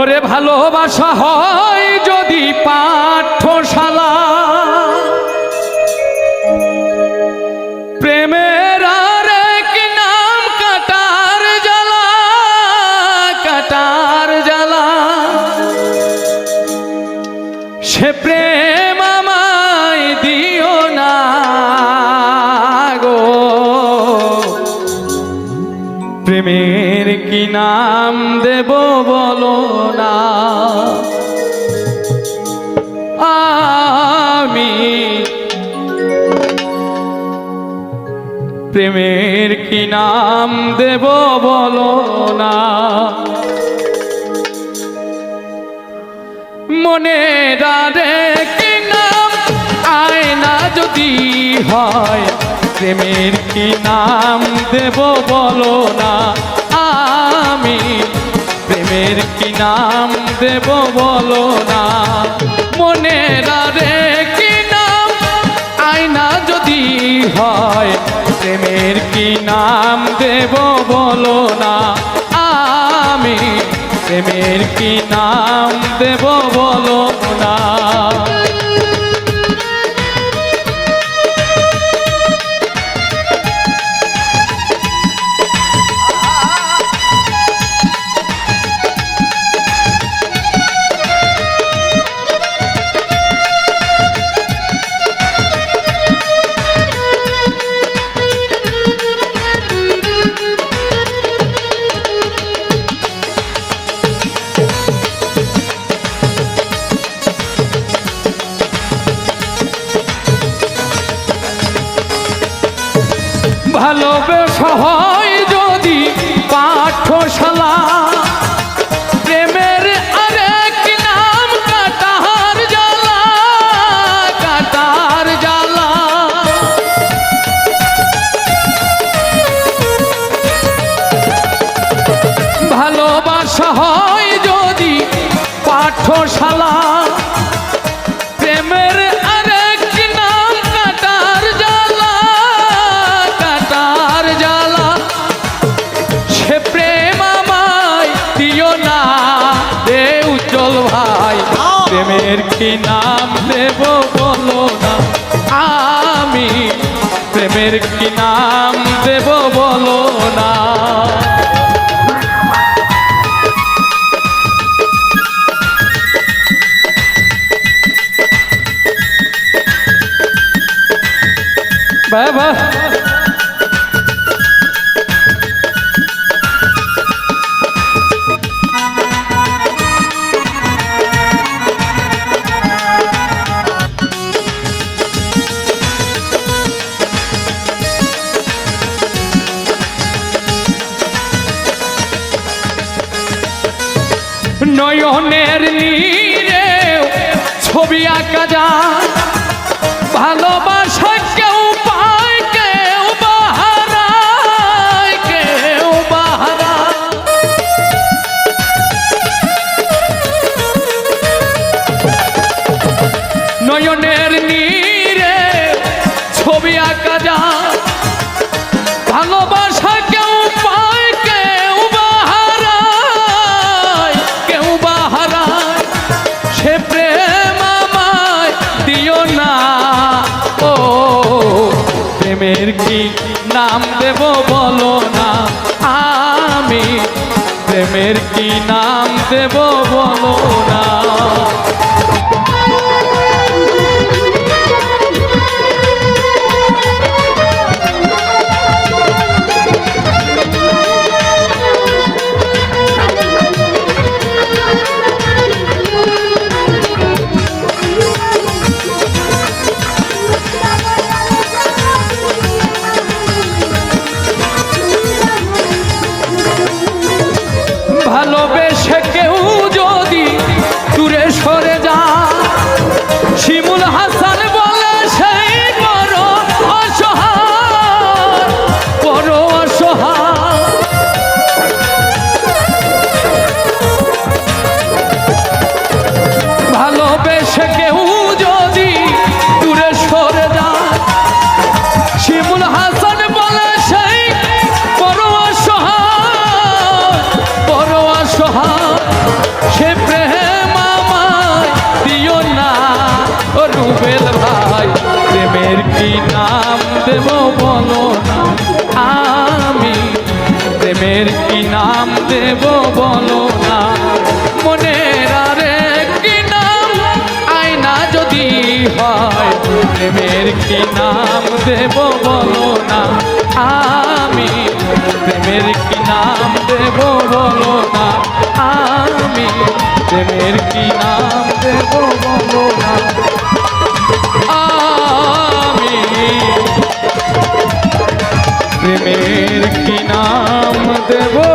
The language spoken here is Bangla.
ওরে ভালোবাসা হয় যদি পাঠশালা, প্রেমের আরেক নাম কাটার জ্বালা, কাটার জ্বালা। সে প্রেম আমায় দিও না গো, প্রেমের কি নাম দেব বলো না। আমি প্রেমের কি নাম দেব বলো না। মনে ডারে কি নাম আয়না যদি হয়, প্রেমের কি নাম দেব বলো না। আমি প্রেমের কি নাম দেব বলো না। মনে ডারে কি নাম আয়না যদি হয়, প্রেমের কি নাম দেব বলো না। আমি প্রেমের কি নাম দেব বলো না। ভালোবাসা হয় যদি পাঠশালা, প্রেমের আরেক নাম কাটার জ্বালা, কাটার জ্বালা। ভালোবাসা হয় যদি পাঠশালা, প্রেমের আরেক নাম কাটার জ্বালা, কাটার জ্বালা। সে প্রেম আমায় দিও না রে উজ্জ্বল ভাই, প্রেমের কি নাম দেব বলো না। আমি প্রেমের কি নাম দেব বলো না। বাবা নয়নের নীরে ছবি আঁকা যায়, ভালোবাসা কেউ পায় কেউ বাহারায়, কেউ বাহারায়। নয়নের নীরে ছবি আঁকা যায়, ভালোবাসা কেউ পায় কেউ বাহারায়, কেউ বাহারায়। সে প্রেম আমায় দিও না ও, প্রেমের কি নাম দেব বলো না। আমি প্রেমের কি নাম দেব বলো না। ভালোবেসে কেউ যদি দূরে সরে যায়, দেব বলো না, আমি প্রেমের কি নাম দেব বলো না। মনের আরে কি নাম আয়না যদি হয়, প্রেমের কি নাম দেব বলো না, আমি প্রেমের কি নাম দেব বলো না, আমি প্রেমের কি নাম দেব বলো না, আমি প্রেমের কি নাম দেব।